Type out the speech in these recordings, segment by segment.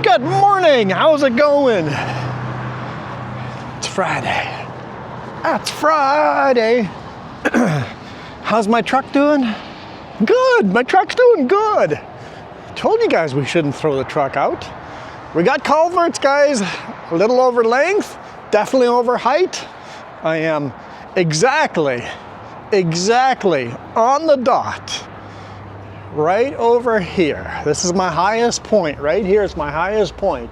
Good morning, how's it going? It's Friday. It's Friday. How's my truck doing? Good, my truck's doing good. Told you guys we shouldn't throw the truck out. We got culverts, guys, a little over length, definitely over height. I am exactly on the dot. Right over here. This is my highest point. Right here is my highest point.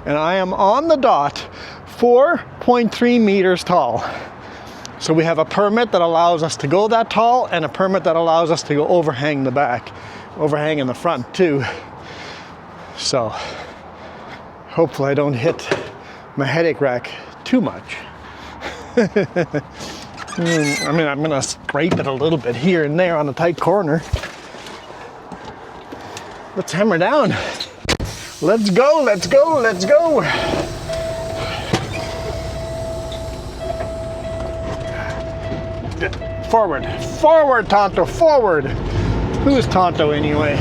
And I am on the dot, 4.3 meters tall. So we have a permit that allows us to go that tall and a permit that allows us to go overhang the back, overhang in the front too. So hopefully I don't hit my headache rack too much. I mean, I'm gonna scrape it a little bit here and there on a tight corner. Let's hammer down. Let's go, let's go, let's go. Forward, forward, Tonto, forward. Who is Tonto anyway?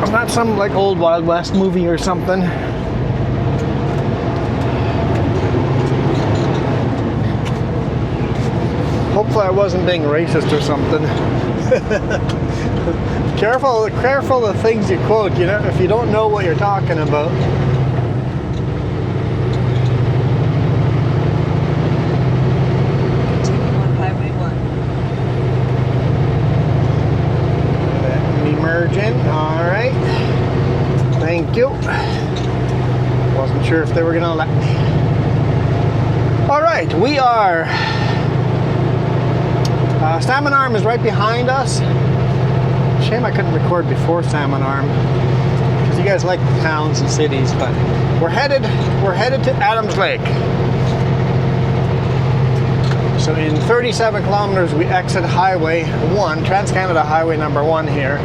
I'm not some like old Wild West movie or something. Hopefully I wasn't being racist or something. Careful the things you quote, you know, if you don't know what you're talking about. Continue on Highway 1. Let me merge in, all right. Thank you. Wasn't sure if they were gonna let me. All right, we are Salmon Arm is right behind us. Shame I couldn't record before Salmon Arm because you guys like the towns and cities, but we're headed to Adams Lake. So in 37 kilometers we exit Highway 1, Trans-Canada Highway number 1 here.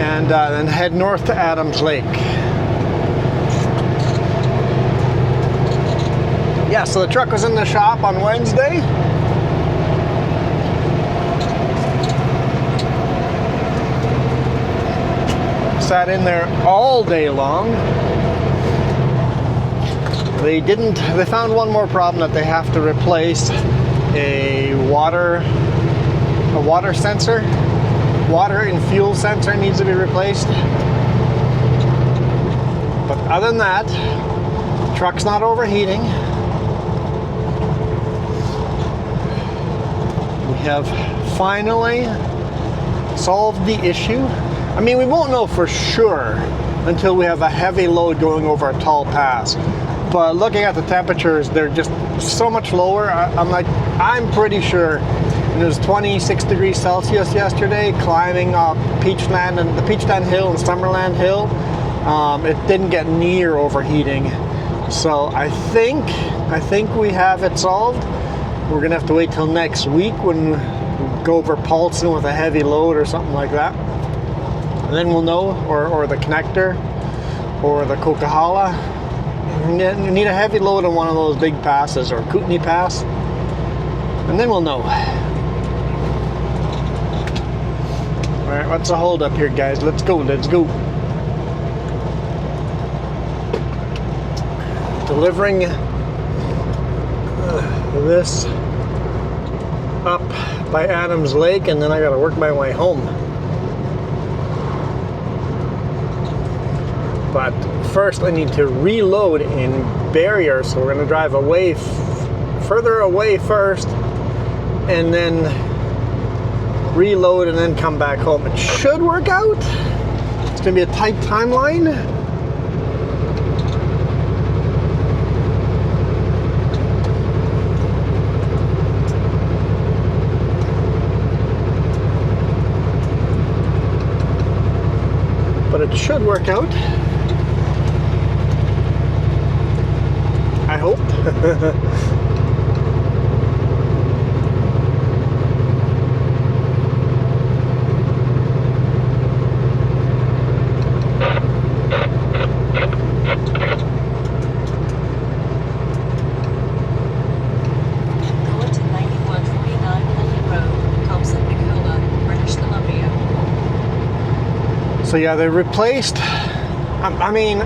And then head north to Adams Lake. Yeah, so the truck was in the shop on Wednesday. Sat in there all day long. They found one more problem, that they have to replace a water sensor. Water and fuel sensor needs to be replaced. But other than that, the truck's not overheating. Have finally solved the issue. I mean, we won't know for sure until we have a heavy load going over a tall pass. But looking at the temperatures, they're just so much lower. I'm pretty sure it was 26 degrees Celsius yesterday, climbing up Peachland and the Peachland Hill and Summerland Hill. It didn't get near overheating. So I think we have it solved. We're gonna have to wait till next week when we go over Paulson with a heavy load or something like that. And then we'll know, or the connector, or the Coquihalla. We need a heavy load on one of those big passes, or Kootenai Pass. And then we'll know. All right, what's the hold up here, guys? Let's go, let's go. Delivering this up by Adams Lake, and then I gotta work my way home. But first I need to reload in Barrier, so we're gonna drive away, further away first, and then reload and then come back home. It should work out. It's gonna be a tight timeline. But it should work out. I hope. Go to 9149 Lily Road, Thompson, Dakota. So yeah, they replaced, I mean,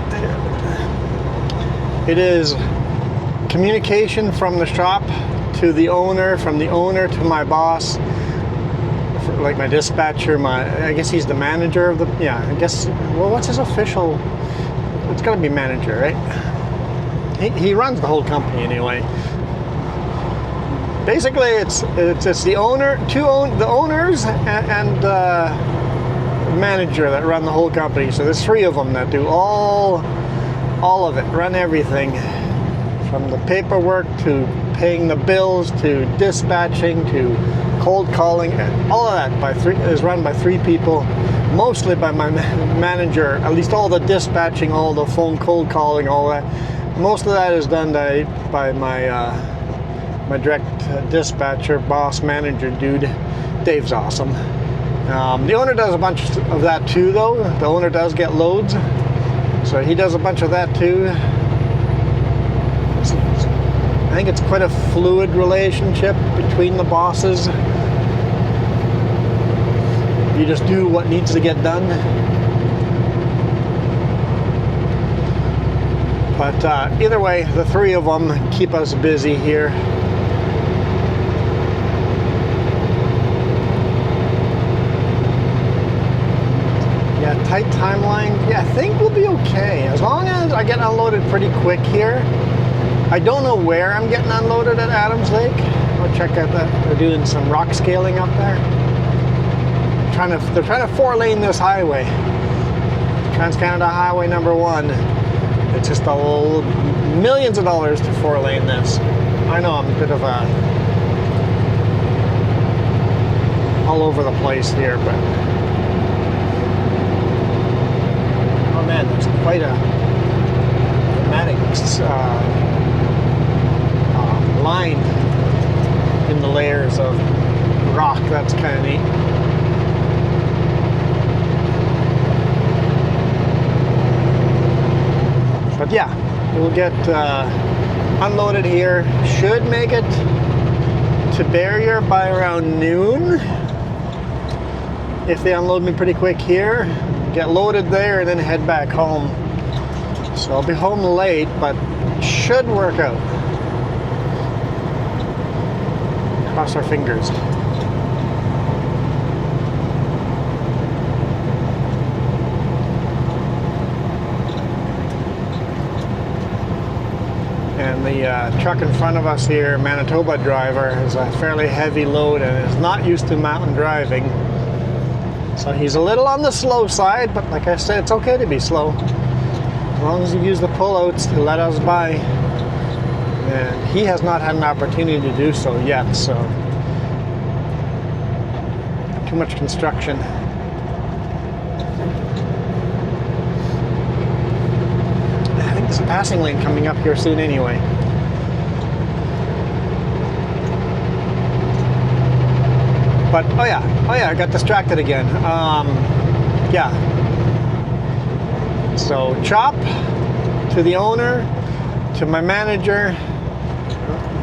it is communication from the shop to the owner, from the owner to my boss, like my dispatcher, I guess he's the manager of the, yeah, I guess, well, what's his official, it's gotta be manager, right? He runs the whole company anyway. Basically, it's the owner, the owners and manager that run the whole company. So there's 3 of them that do all of it, run everything, from the paperwork to paying the bills to dispatching to cold calling. All of that is run by 3 people, mostly by my manager. At least all the dispatching, all the phone cold calling, all that. Most of that is done by my my direct dispatcher, boss, manager dude. Dave's awesome. The owner does a bunch of that too, though. The owner does get loads, so he does a bunch of that too. I think it's quite a fluid relationship between the bosses. You just do what needs to get done. But either way, the 3 of them keep us busy here. Yeah, tight timeline. Yeah, I think we'll be okay. As long as I get unloaded pretty quick here. I don't know where I'm getting unloaded at Adams Lake. I'll check out that. They're doing some rock scaling up there. They're trying to 4-lane this highway. Trans-Canada Highway number 1. It's just millions of dollars to 4-lane this. I know I'm a bit of a all over the place here, but oh man, there's quite a dramatic line in the layers of rock. That's kind of neat. But yeah, we'll get unloaded here. Should make it to barrier by around noon. If they unload me pretty quick here, get loaded there and then head back home. So I'll be home late, but should work out. Cross our fingers. And the truck in front of us here, Manitoba driver, is a fairly heavy load and is not used to mountain driving. So he's a little on the slow side, but like I said, it's okay to be slow. As long as you use the pullouts to let us by. And he has not had an opportunity to do so yet, so. Too much construction. I think there's a passing lane coming up here soon anyway. But, oh yeah, I got distracted again. Yeah. So, chop to the owner, to my manager.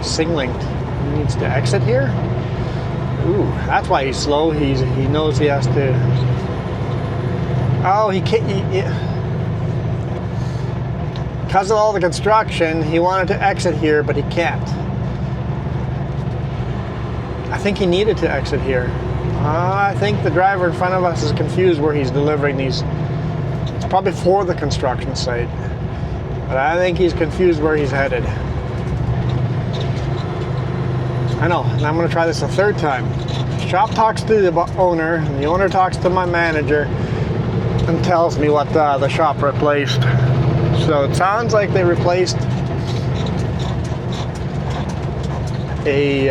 Signaling. He needs to exit here. Ooh, that's why he's slow. He knows he has to. Oh, he can't. Because of all the construction, he wanted to exit here, but he can't. I think he needed to exit here. I think the driver in front of us is confused where he's delivering these. It's probably for the construction site, but I think he's confused where he's headed. I know, and I'm going to try this a 3rd time. Shop talks to the owner, and the owner talks to my manager and tells me what the shop replaced. So it sounds like they replaced a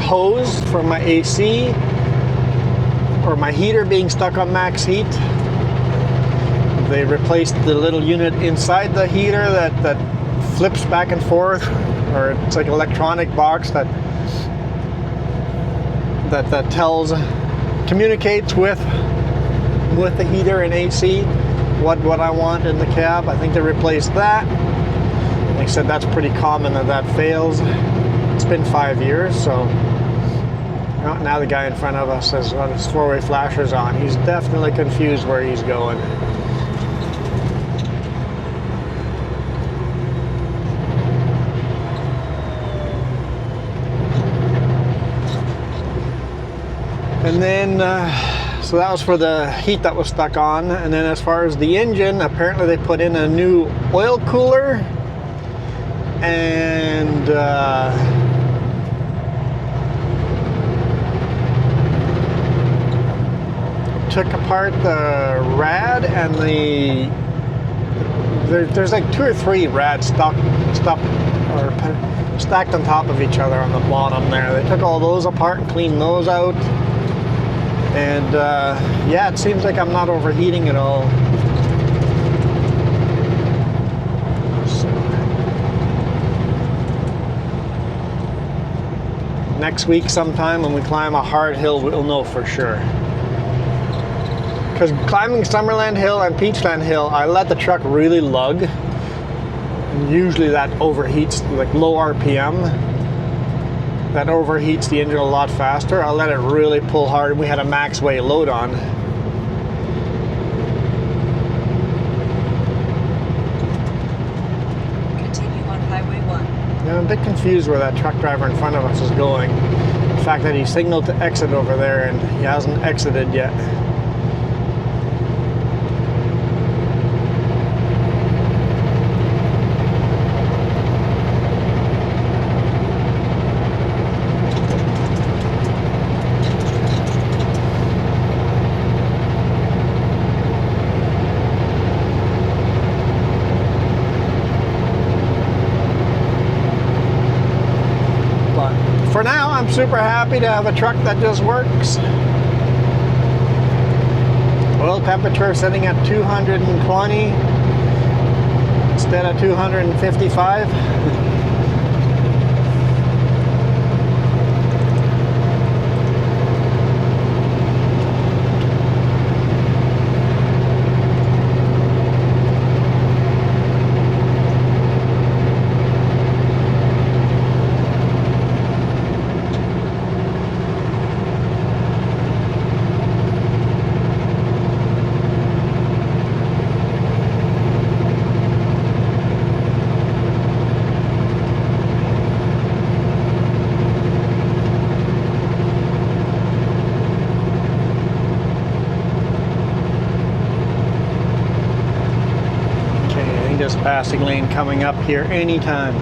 hose for my AC, or my heater being stuck on max heat. They replaced the little unit inside the heater that flips back and forth, or it's like an electronic box that communicates with the heater and AC what I want in the cab. I think they replaced that. They said that's pretty common that fails. It's been 5 years, so Oh, now the guy in front of us has got his four-way flashers on. He's definitely confused where he's going. And then, so that was for the heat that was stuck on. And then as far as the engine, apparently they put in a new oil cooler and took apart the rad and there's like 2 or 3 rads stacked on top of each other on the bottom there. They took all those apart and cleaned those out. And yeah, it seems like I'm not overheating at all. So, next week sometime when we climb a hard hill, we'll know for sure. Because climbing Summerland Hill and Peachland Hill, I let the truck really lug. And usually that overheats, like low RPM. That overheats the engine a lot faster. I let it really pull hard. We had a max weight load on. Continue on Highway 1. Yeah, I'm a bit confused where that truck driver in front of us is going. The fact that he signaled to exit over there and he hasn't exited yet. For now, I'm super happy to have a truck that just works. Oil temperature sitting at 220 instead of 255. Passing lane coming up here anytime.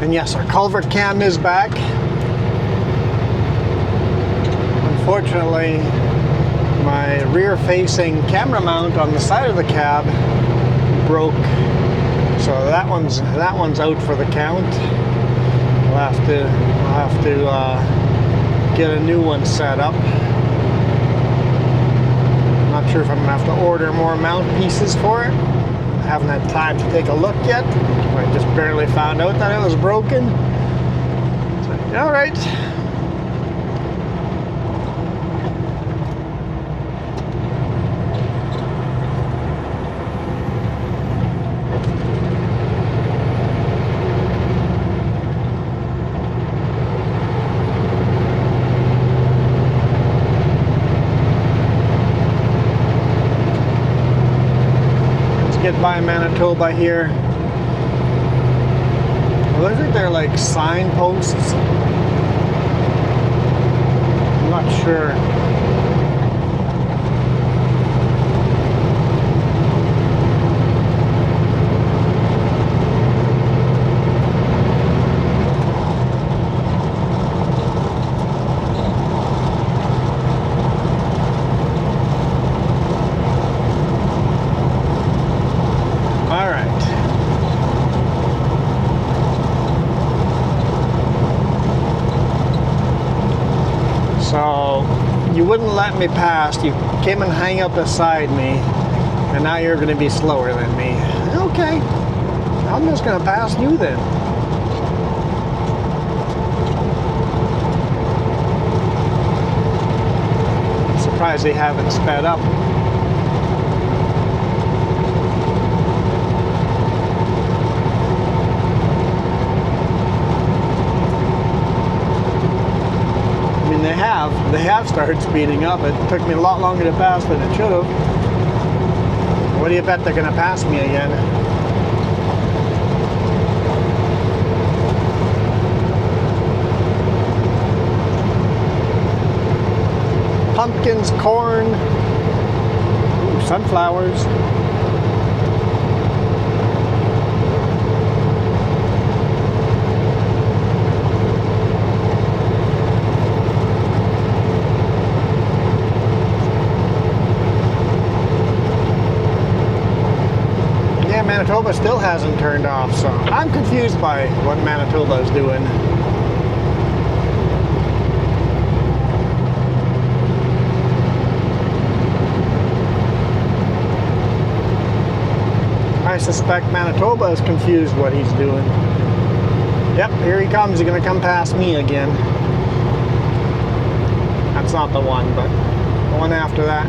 And yes, our culvert cam is back. Unfortunately, my rear-facing camera mount on the side of the cab broke, so that one's out for the count. I'll have to get a new one set up. I'm not sure if I'm gonna have to order more mount pieces for it. I haven't had time to take a look yet. I just barely found out that it was broken. So, all right. Get by Manitoba here. Well, I think they're like signposts. I'm not sure. So you wouldn't let me pass. You came and hang up beside me, and now you're going to be slower than me. Okay, I'm just going to pass you then. I'm surprised they haven't sped up. They have started speeding up. It took me a lot longer to pass than it should have. What do you bet they're going to pass me again? Pumpkins, corn, ooh, sunflowers. Manitoba still hasn't turned off, so I'm confused by what Manitoba is doing. I suspect Manitoba is confused what he's doing. Yep, here he comes. He's going to come past me again. That's not the one, but the one after that.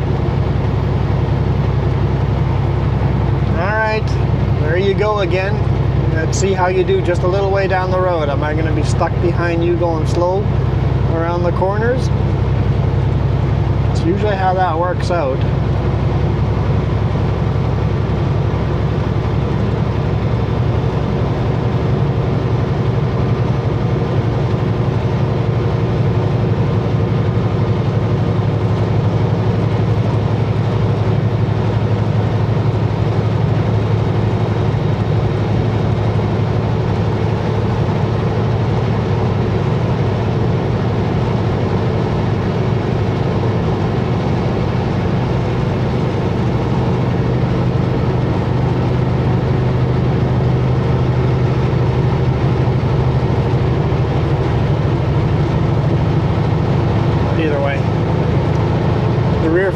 Alright, there you go again. Let's see how you do just a little way down the road. Am I going to be stuck behind you going slow around the corners? That's usually how that works out.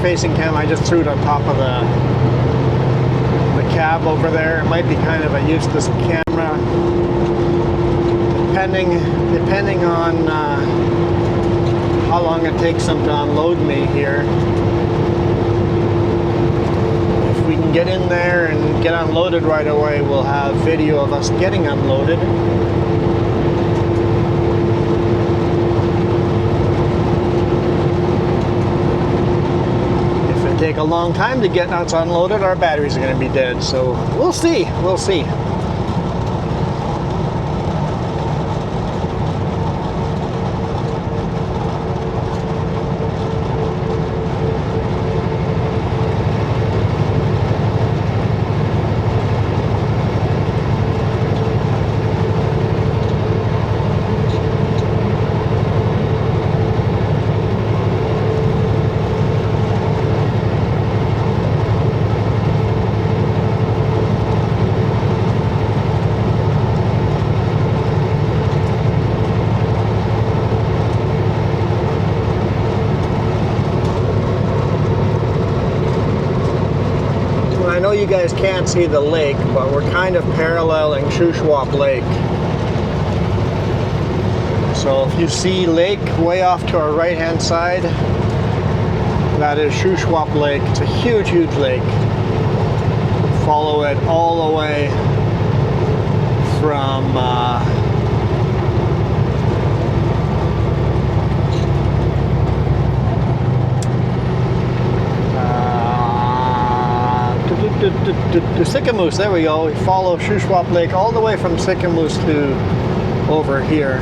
Facing cam, I just threw it on top of the cab over there. It might be kind of a useless camera, depending on how long it takes them to unload me here. If we can get in there and get unloaded right away, we'll have video of us getting unloaded. Take a long time to get nuts unloaded, our batteries are going to be dead, so we'll see. I know you guys can't see the lake, but we're kind of paralleling Shushwap Lake. So if you see lake way off to our right hand side, that is Shushwap Lake. It's a huge, huge lake. Follow it all the way from to Sicamous. There we go. We follow Shushwap Lake all the way from Sicamous to over here.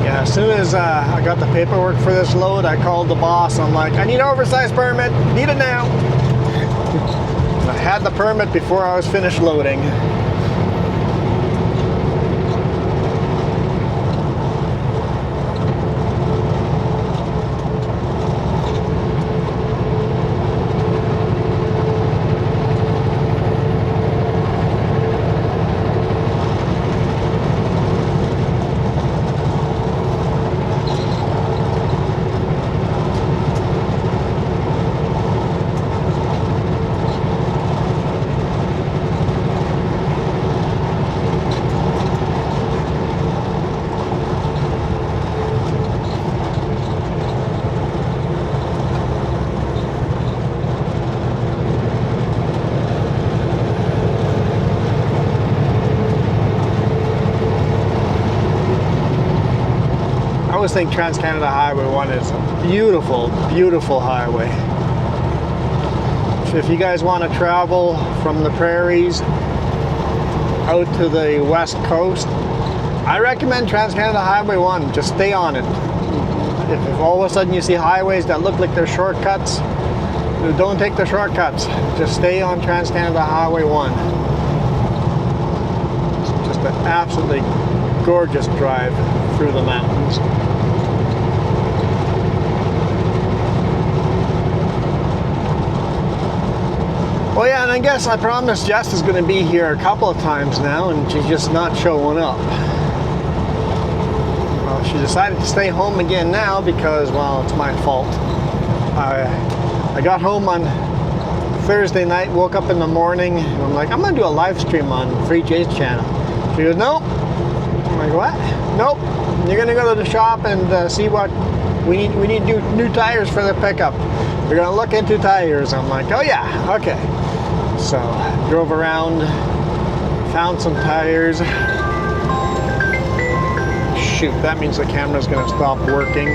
As soon as I got the paperwork for this load, I called the boss. I'm like, I need an oversized permit. Need it now. I had the permit before I was finished loading. I always think Trans-Canada Highway 1 is a beautiful, beautiful highway. If you guys want to travel from the prairies out to the west coast, I recommend Trans-Canada Highway 1. Just stay on it. If all of a sudden you see highways that look like they're shortcuts, don't take the shortcuts. Just stay on Trans-Canada Highway 1. It's just an absolutely gorgeous drive through the mountains. Well, yeah, and I guess I promised Jess is going to be here a couple of times now, and she's just not showing up. Well, she decided to stay home again now because, well, it's my fault. I got home on Thursday night, woke up in the morning, and I'm like, I'm going to do a live stream on Free Jay's channel. She goes, nope. I'm like, what? Nope. You're going to go to the shop and see what we need new tires for the pickup. We're going to look into tires. I'm like, oh yeah, okay. So drove around, found some tires. Shoot, that means the camera's going to stop working.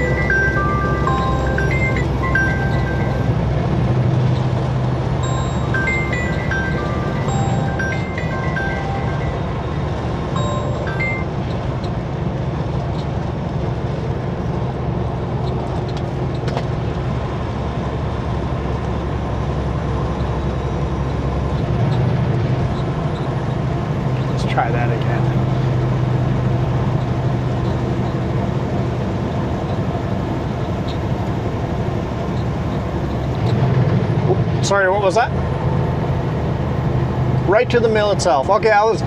Try that again. Oops, sorry, what was that? Right to the mill itself. Okay, I was...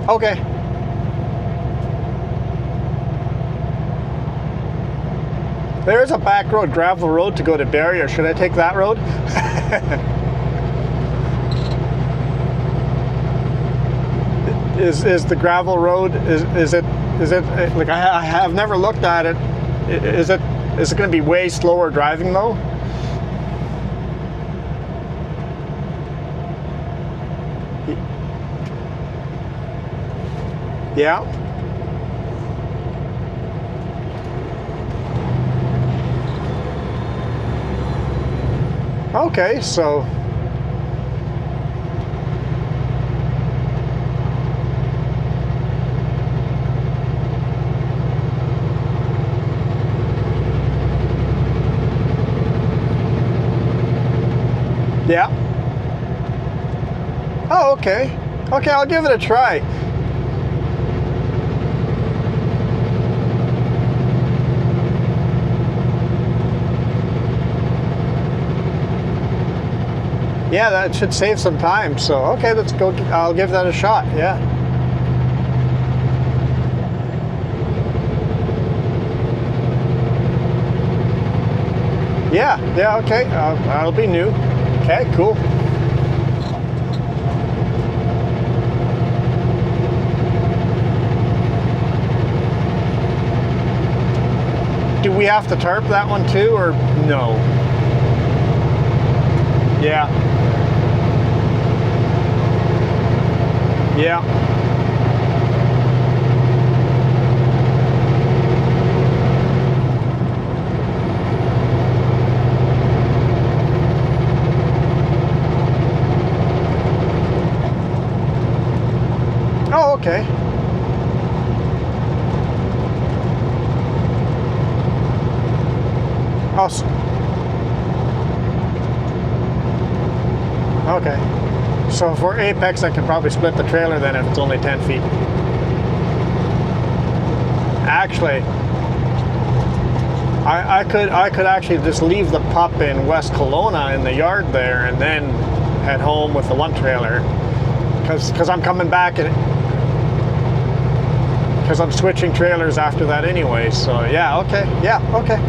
Okay. There's a back road, gravel road to go to Barrier. Should I take that road? Is the gravel road, is it like I have never looked at it. Is it going to be way slower driving though? Yeah. Okay, so yeah. Oh, okay. Okay, I'll give it a try. Yeah, that should save some time. So, okay, let's go. I'll give that a shot. Yeah. Yeah, okay. That'll be new. Okay, cool. Do we have to tarp that one too, or no? Yeah. Yeah. Oh, okay. Oh, okay. So for apex, I can probably split the trailer then if it's only 10 feet. Actually, I could actually just leave the pup in West Kelowna in the yard there and then head home with the one trailer, because I'm coming back and because I'm switching trailers after that anyway. So yeah, okay, okay.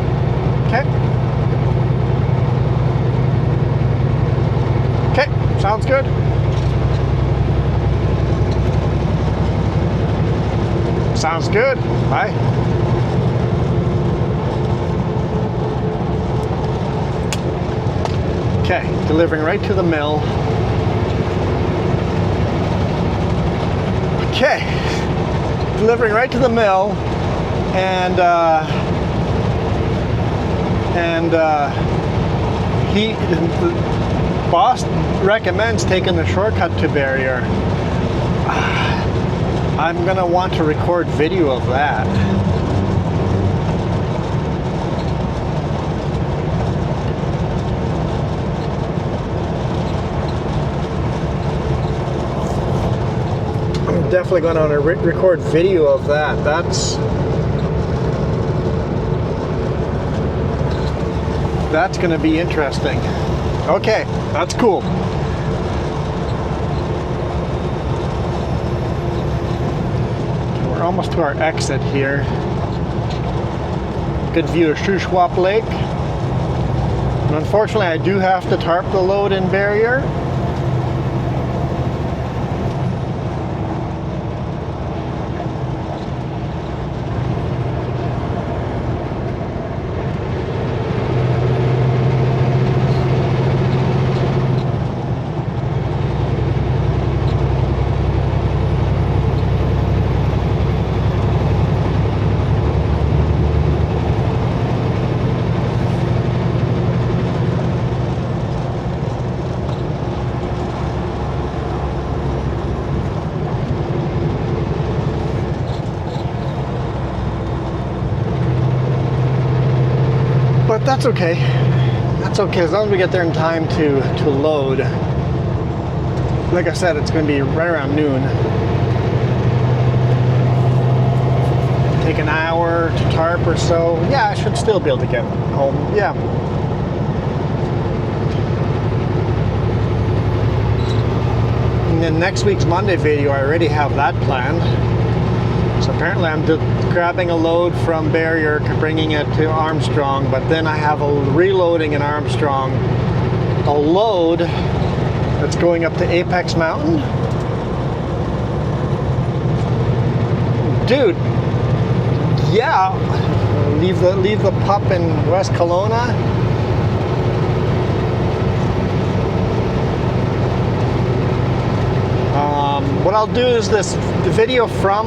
Okay, sounds good. Sounds good. Bye. Okay, delivering right to the mill. Okay, delivering right to the mill, and the boss recommends taking the shortcut to Barrier. I'm gonna want to record video of that. I'm definitely gonna want to record video of that. That's gonna be interesting. Okay, that's cool. We're almost to our exit here. Good view of Shushwap Lake. And unfortunately, I do have to tarp the load in Barrier. But that's okay. That's okay as long as we get there in time to load. Like I said, it's going to be right around noon. Take an hour to tarp or so. Yeah, I should still be able to get home. Yeah. And then next week's Monday video, I already have that planned. So apparently I'm grabbing a load from Barrier, bringing it to Armstrong, but then I have a reloading in Armstrong, a load that's going up to Apex Mountain. Dude, yeah, leave the pup in West Kelowna. What I'll do is the video from.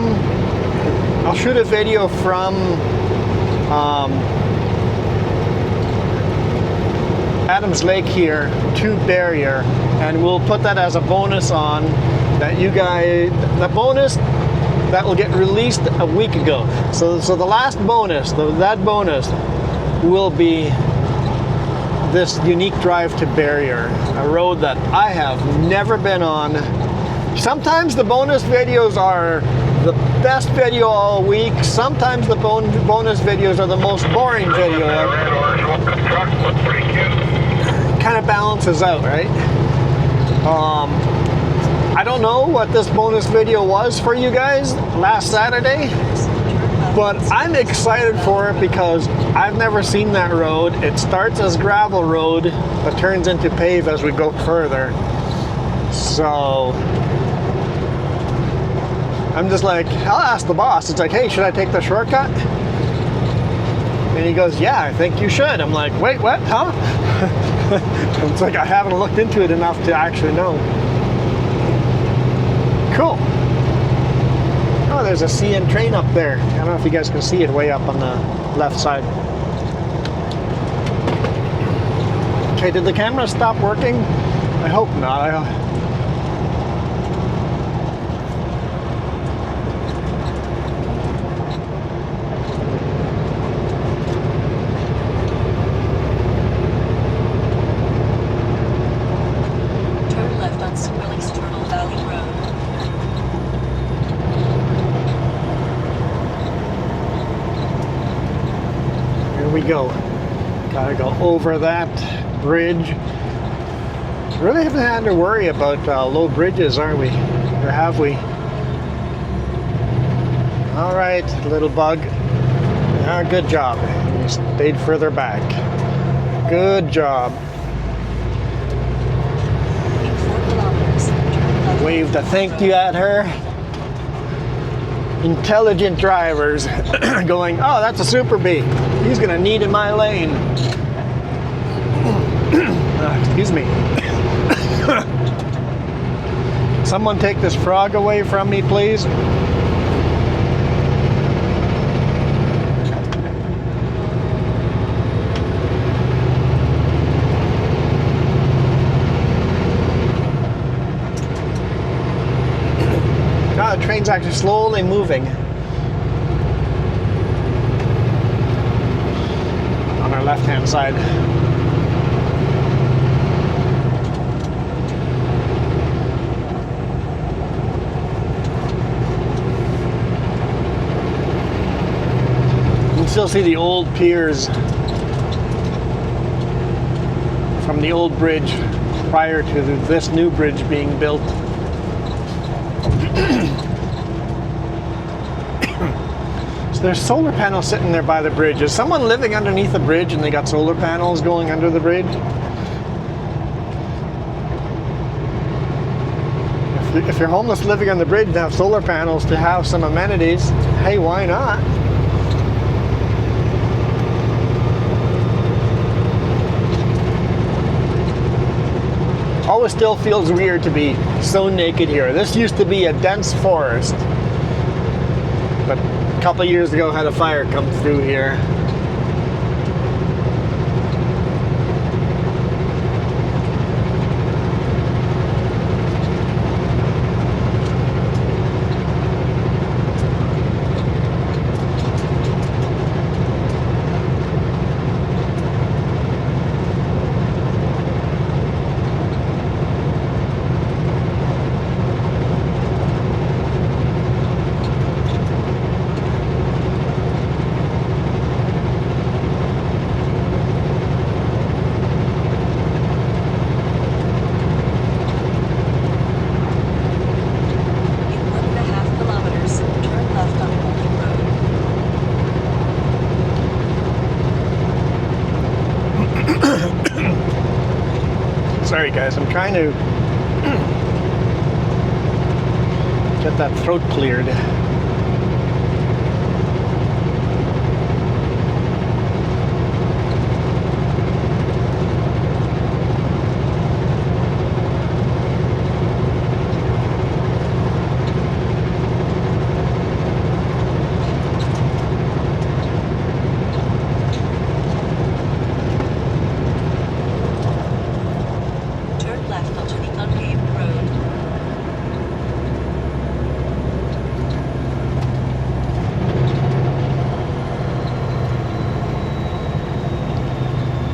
I'll shoot a video from Adams Lake here to Barrier, and we'll put that as a bonus on that you guys, the bonus that will get released a week ago. So the last bonus, that bonus will be this unique drive to Barrier, a road that I have never been on. Sometimes the bonus videos are the best video all week. Sometimes the bonus videos are the most boring video. Kind of balances out, right? I don't know what this bonus video was for you guys last Saturday, but I'm excited for it because I've never seen that road. It starts as gravel road, but turns into pave as we go further. So I'm just like, I'll ask the boss. It's like, hey, should I take the shortcut? And he goes, yeah, I think you should. I'm like, wait, what? Huh? It's like I haven't looked into it enough to actually know. Cool. Oh, there's a CN train up there. I don't know if you guys can see it way up on the left side. Okay, did the camera stop working? I hope not. we go. Gotta go over that bridge. Really haven't had to worry about low bridges, are we? Or have we? All right, little bug. Good job. You stayed further back. Good job. In 4 kilometers, turn left. Waved a thank you at her. Intelligent drivers going, oh, that's a Super B. He's gonna need in my lane. Excuse me. Someone take this frog away from me, please. The train's actually slowly moving on our left-hand side. You can still see the old piers from the old bridge prior to this new bridge being built. There's solar panels sitting there by the bridge. Is someone living underneath the bridge and they got solar panels going under the bridge? If you're homeless living on the bridge and have solar panels to have some amenities, hey, why not? Always still feels weird to be so naked here. This used to be a dense forest, but a couple of years ago had a fire come through here. Sorry guys, I'm trying to get that throat cleared.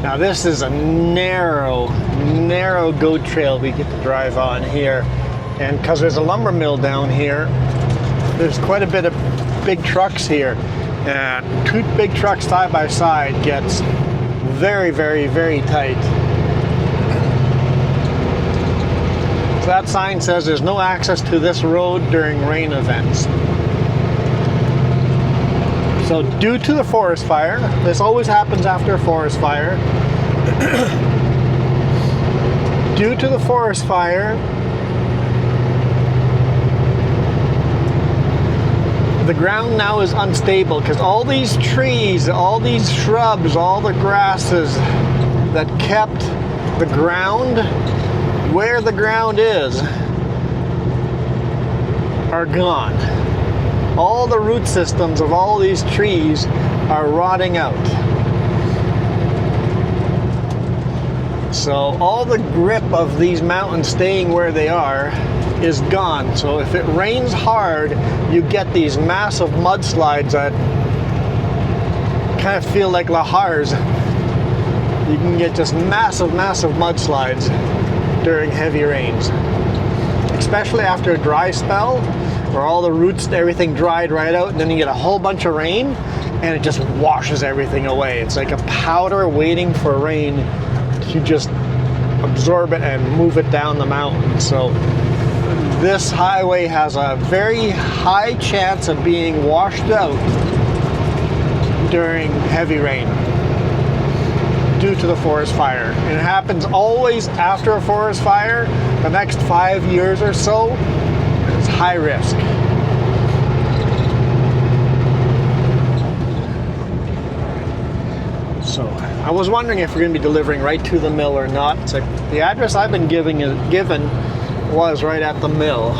Now this is a narrow goat trail we get to drive on here. And because there's a lumber mill down here, there's quite a bit of big trucks here. And two big trucks side by side gets very, very, very tight. So that sign says there's no access to this road during rain events. So due to the forest fire, this always happens after a forest fire. Due to the forest fire, the ground now is unstable because all these trees, all these shrubs, all the grasses that kept the ground where the ground is are gone. All the root systems of all these trees are rotting out. So all the grip of these mountains staying where they are is gone. So if it rains hard, you get these massive mudslides that kind of feel like lahars. You can get just massive mudslides during heavy rains. Especially after a dry spell, where all the roots and everything dried right out, and then you get a whole bunch of rain, and it just washes everything away. It's like a powder waiting for rain to just absorb it and move it down the mountain. So this highway has a very high chance of being washed out during heavy rain due to the forest fire. And it happens always after a forest fire. The next 5 years or so, it's high risk. So I was wondering if we're going to be delivering right to the mill or not. It's like the address I've been given was right at the mill.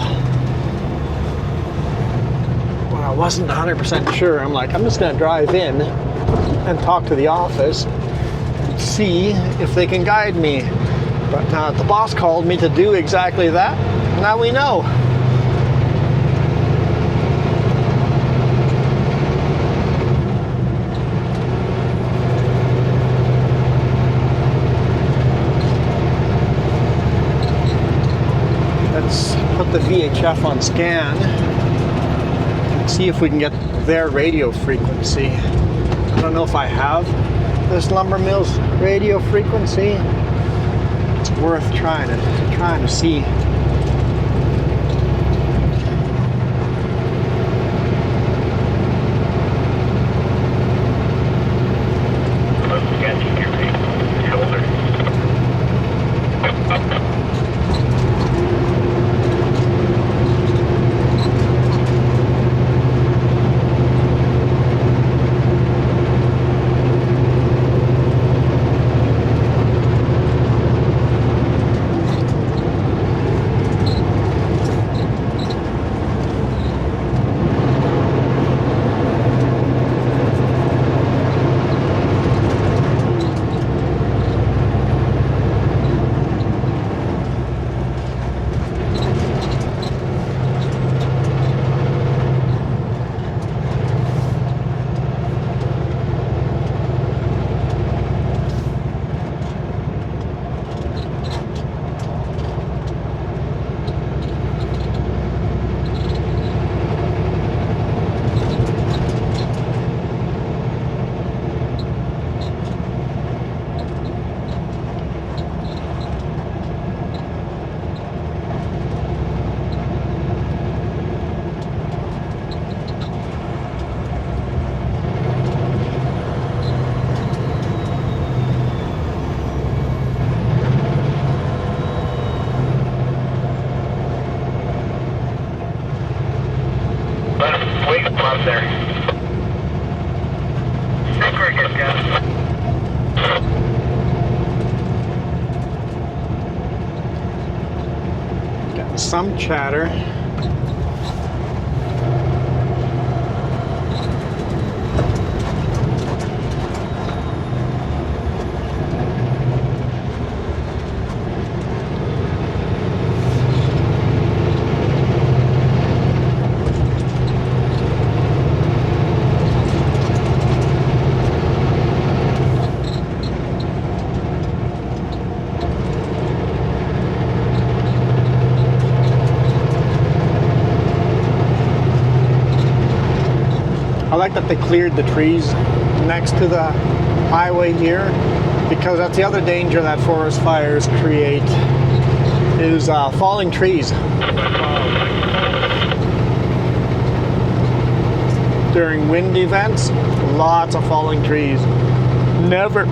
But I wasn't 100% sure. I'm like, I'm just going to drive in and talk to the office and see if they can guide me. But now the boss called me to do exactly that. Now we know. Let's put the VHF on scan and see if we can get their radio frequency. I don't know if I have this lumber mill's radio frequency. It's worth trying to see. There. Getting some chatter. I like that they cleared the trees next to the highway here, because that's the other danger that forest fires create is falling trees. During wind events, lots of falling trees. Never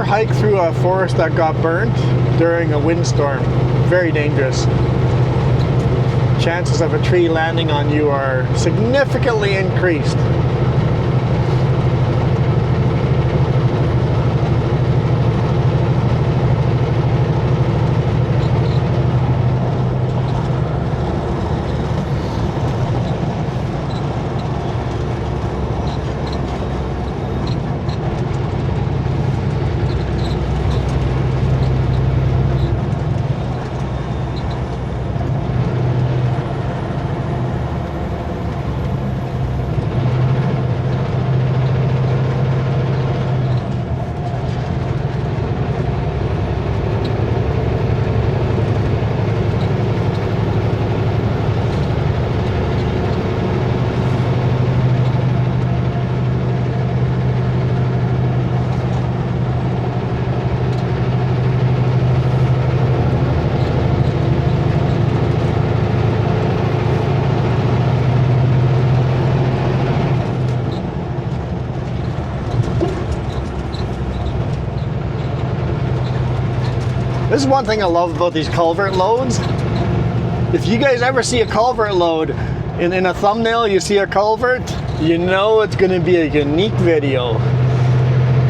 hike through a forest that got burnt during a windstorm. Very dangerous. Chances of a tree landing on you are significantly increased. This is one thing I love about these culvert loads. If you guys ever see a culvert load, in a thumbnail you see a culvert, you know it's going to be a unique video.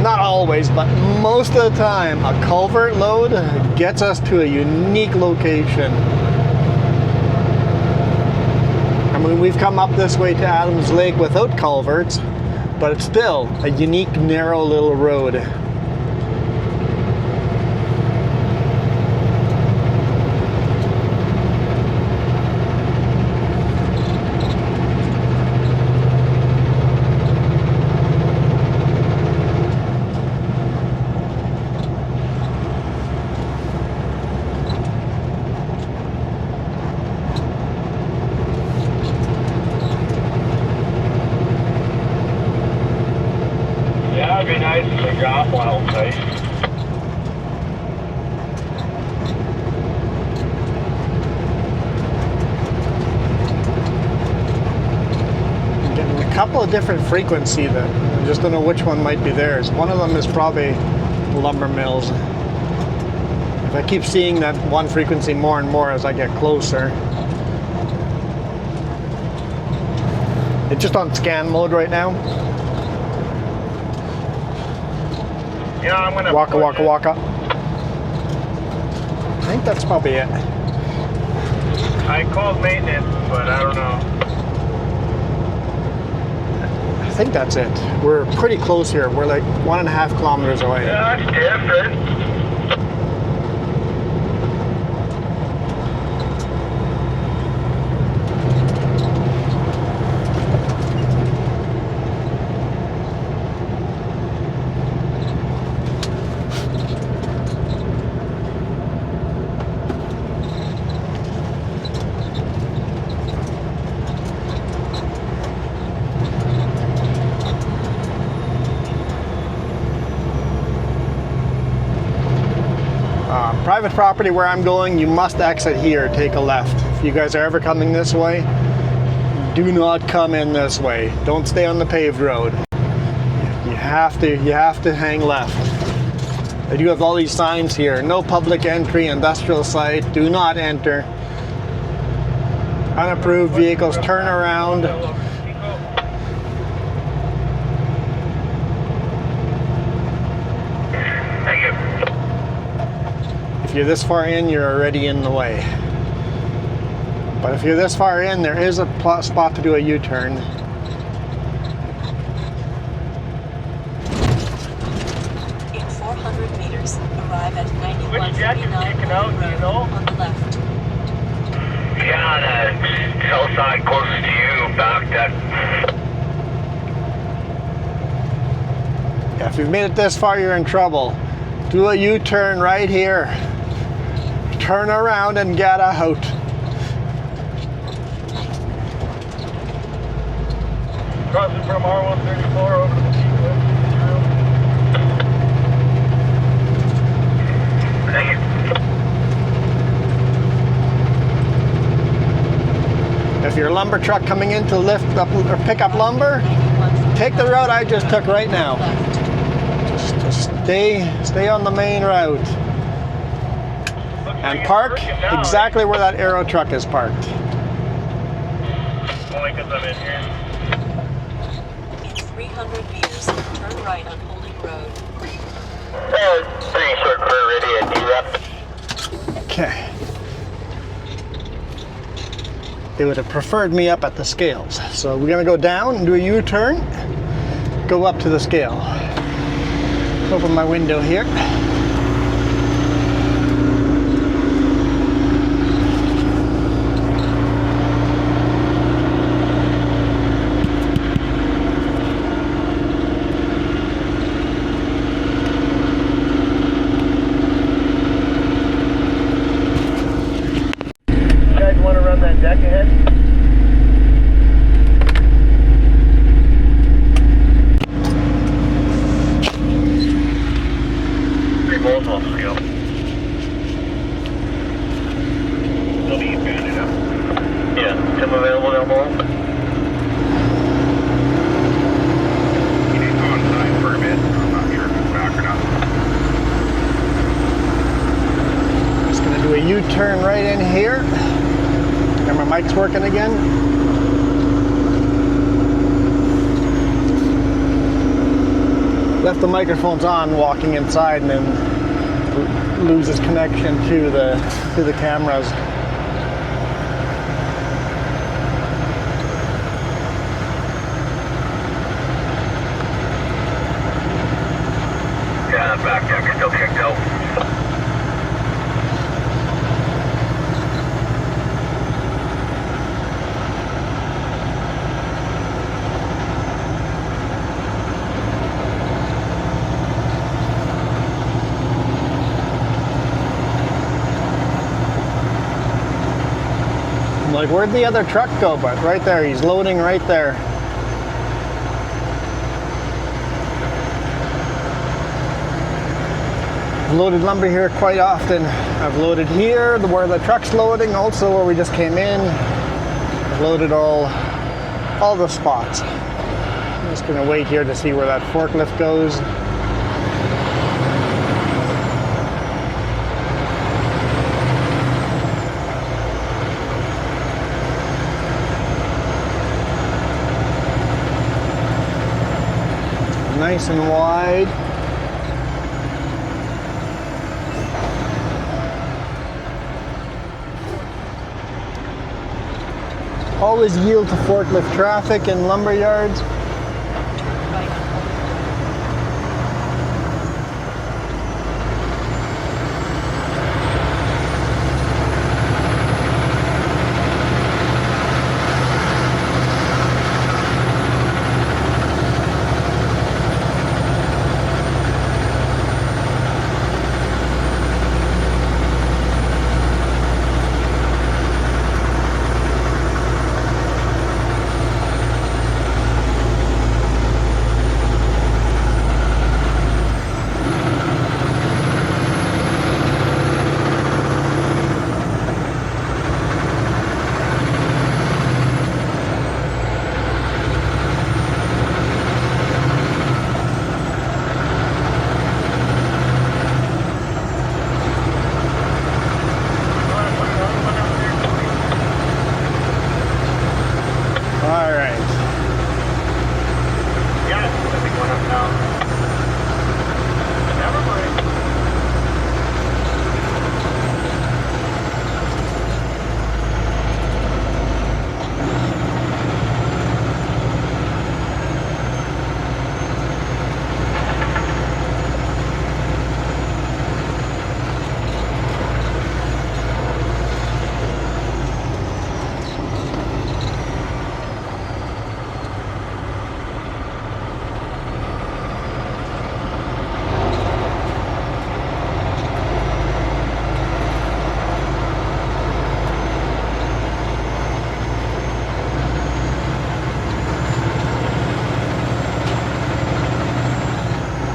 Not always, but most of the time, a culvert load gets us to a unique location. I mean, we've come up this way to Adams Lake without culverts, but it's still a unique, narrow little road. Yeah, it'd be nice to drop one old place. I'm getting a couple of different frequency that I just don't know which one might be theirs. One of them is probably lumber mills. If I keep seeing that one frequency more and more as I get closer. It's just on scan mode right now. Yeah, I'm gonna Waka push waka it. waka. I think that's probably it. I called maintenance, but I don't know. I think that's it. We're pretty close here. We're like 1.5 kilometers away. Yeah, that's different. Private property where I'm going, you must exit here, take a left. If you guys are ever coming this way, do not come in this way. Don't stay on the paved road. You have to hang left. They do have all these signs here. No public entry, industrial site, do not enter. Unapproved vehicles, turn around. Thank you. If you're this far in, you're already in the way. But if you're this far in, there is a spot to do a U-turn. In 400 meters, arrive at Which jack is 9139 sticking out, do you Road know? on the left. Yeah, the south side closest to you, back that. Yeah, if you've made it this far, you're in trouble. Do a U-turn right here. Turn around and get out. Crossing from R134 over to the Kenworth. Thank you. If you're a lumber truck coming in to lift up or pick up lumber, take the route I just took right now. Just stay on the main route. And park exactly where that arrow truck is parked. Only because I'm in here. In 300 meters, turn right on Holding Road. Pretty short career ready at D-Rep. Okay. They would have preferred me up at the scales. So we're gonna go down and do a U-turn, go up to the scale. Open my window here. You guys want to run that deck ahead? turn right in here. And my mic's working again. Left the microphones on walking inside and then loses connection to the cameras. Yeah, the back deck is still kicked out. I'm like, where'd the other truck go? But right there, he's loading right there. I've loaded lumber here quite often. I've loaded here, where the truck's loading, also where we just came in. I've loaded all the spots. I'm just gonna wait here to see where that forklift goes. Nice and wide. Always yield to forklift traffic in lumber yards. Turn right on Oak. All right. Yeah, I think one up now. Never mind.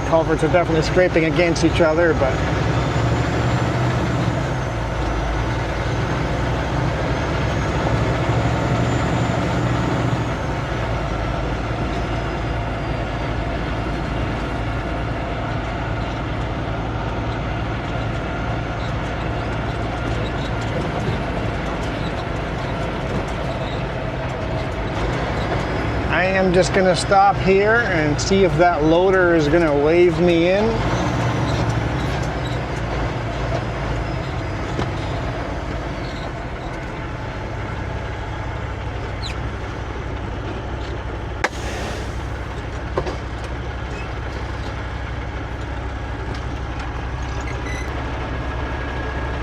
Culverts are definitely scraping against each other, but I am just going to stop here and see if that loader is going to wave me in.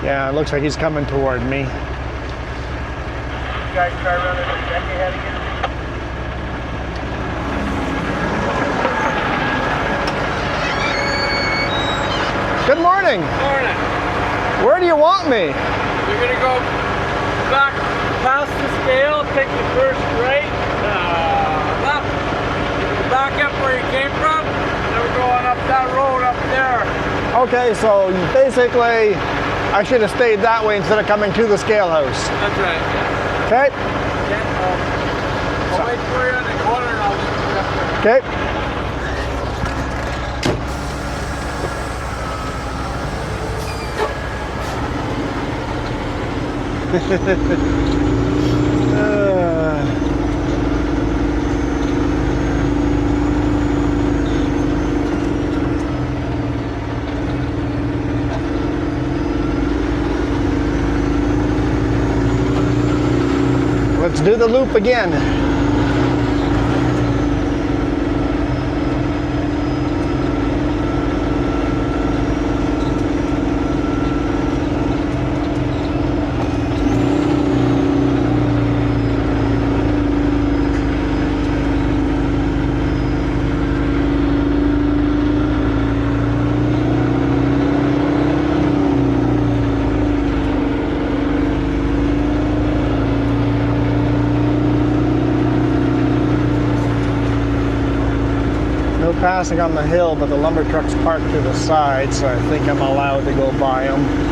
Yeah, it looks like he's coming toward me. You guys try running the deck ahead again? Good morning. Morning. Where do you want me? You're gonna go back past the scale, take the first right, left, back up where you came from, and we're going up that road up there. Okay, so basically, I should have stayed that way instead of coming to the scale house. That's right. Okay? Yeah, I'll wait for you in the corner and I'll leave you up there. Okay. Let's do the loop again. Passing on the hill, but the lumber truck's parked to the side, so I think I'm allowed to go by them.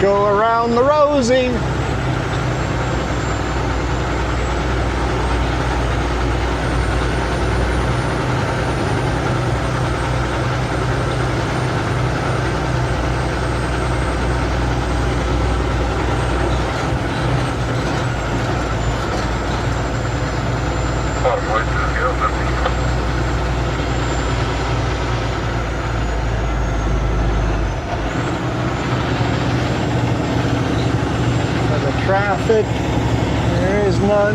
Go around the Rosie. Traffic, there is none.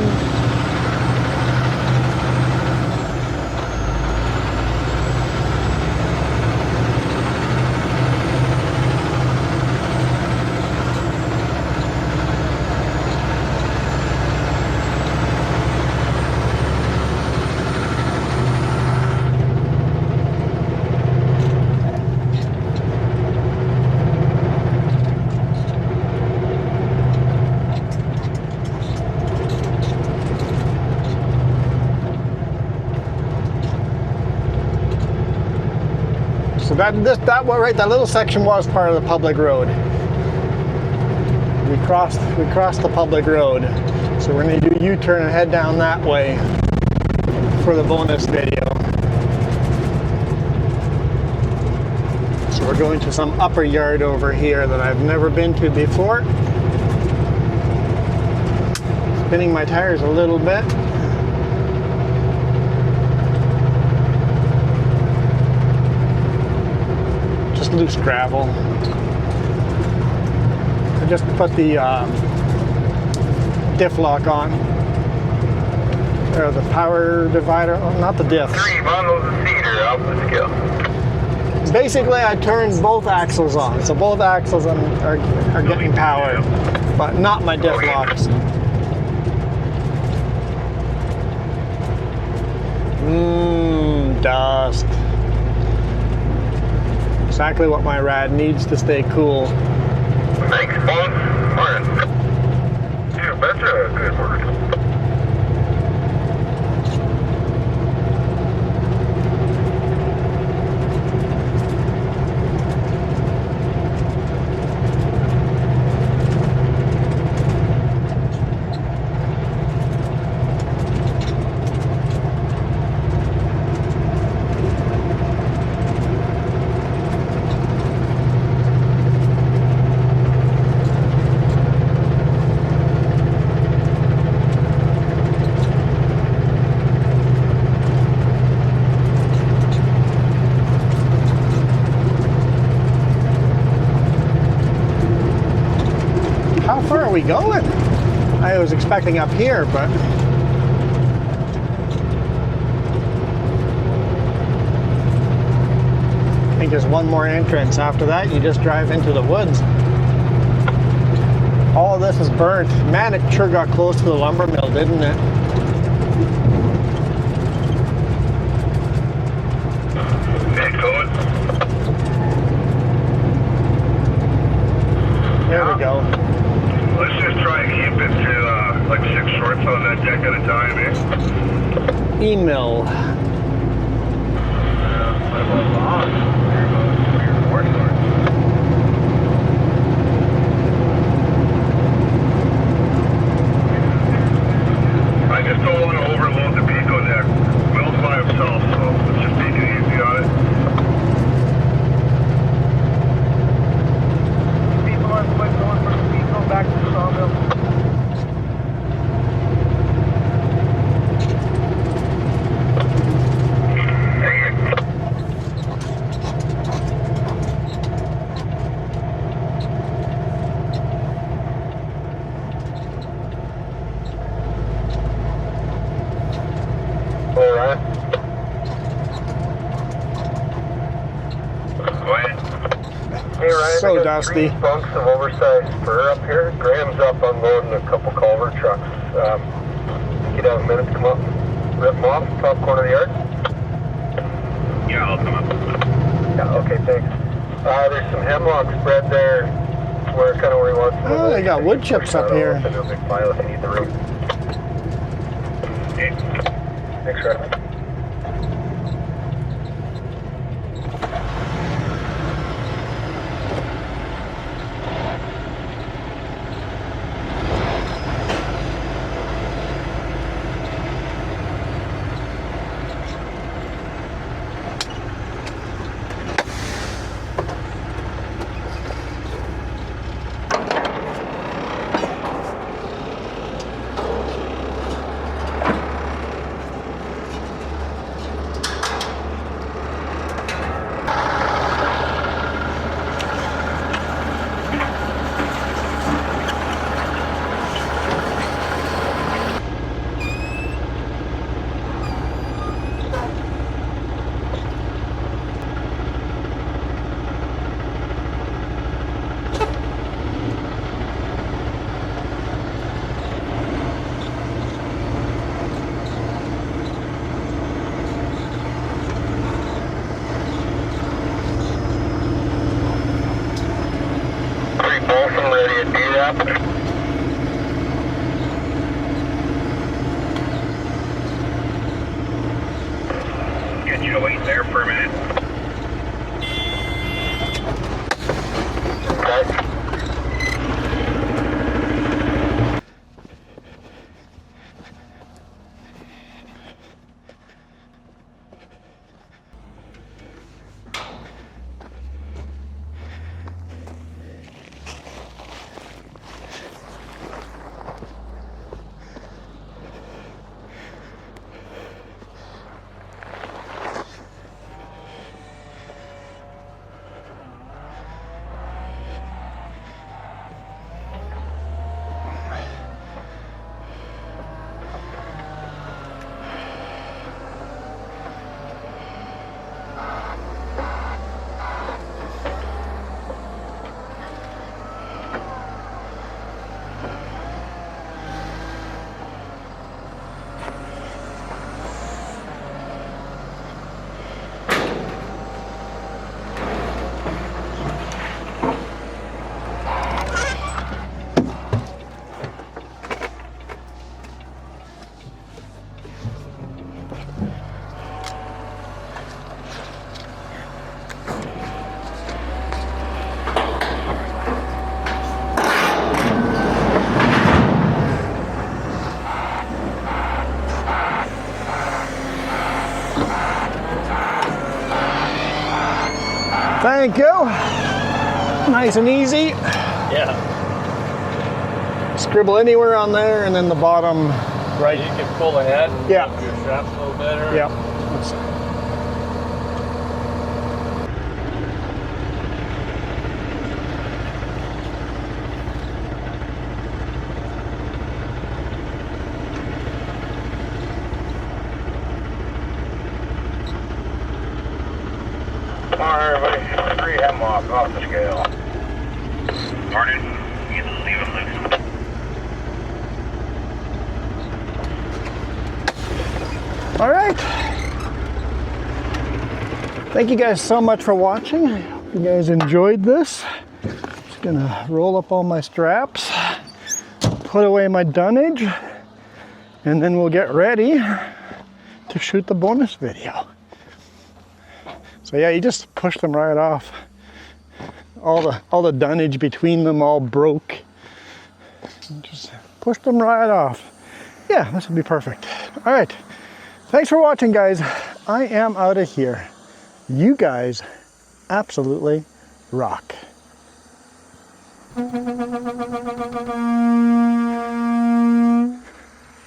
So that one right, that little section was part of the public road. We crossed the public road. So we're going to do a U-turn and head down that way for the bonus video. So we're going to some upper yard over here that I've never been to before. Spinning my tires a little bit. Loose gravel. I just put the diff lock on, or the power divider. Oh, not the diff. 3 bundles of cedar off the scale. Basically, I turned both axles on, so both axles are getting power, but not my diff locks. Dust. Exactly what my rad needs to stay cool. Thanks, boss. Morning. You betcha. Good word. We going? I was expecting up here, but I think there's one more entrance. After that, you just drive into the woods. All of this is burnt. Man, it sure got close to the lumber mill, didn't it? Like 6 shorts on that deck at a time, eh? Email. What about long? There goes 3 or 4 shorts. I just don't want to overload the Pico deck. Will's by himself, so let's just take it easy on it. People on foot going from the Pico back to the sawmill. Alright. Go ahead. Hey Ryan, So I got dusty. 3 bunks of oversized fur up here. Graham's up unloading a couple culvert trucks. You'd have a minute to come up and rip them off, top corner of the yard? Yeah, I'll come up. Yeah, okay, thanks. There's some hemlock spread there where kind of where he wants to. Oh, they got wood chips up here. Into a big pile if you need the room. Okay. Thanks, Ryan. Ready to do that? Get you to wait there for a minute. Okay. Thank you. Nice and easy. Yeah. Scribble anywhere on there, and then the bottom. Right, you can pull ahead. Yeah. Make your straps a little better. Yeah. Come on, everybody. 3 hemlock off the scale. Morning. You leave them loose. All right. Thank you guys so much for watching. I hope you guys enjoyed this. Just gonna roll up all my straps, put away my dunnage, and then we'll get ready to shoot the bonus video. So yeah, you just push them right off. All the dunnage between them all broke. Just push them right off. Yeah, this will be perfect. All right, thanks for watching, guys. I am out of here. You guys absolutely rock.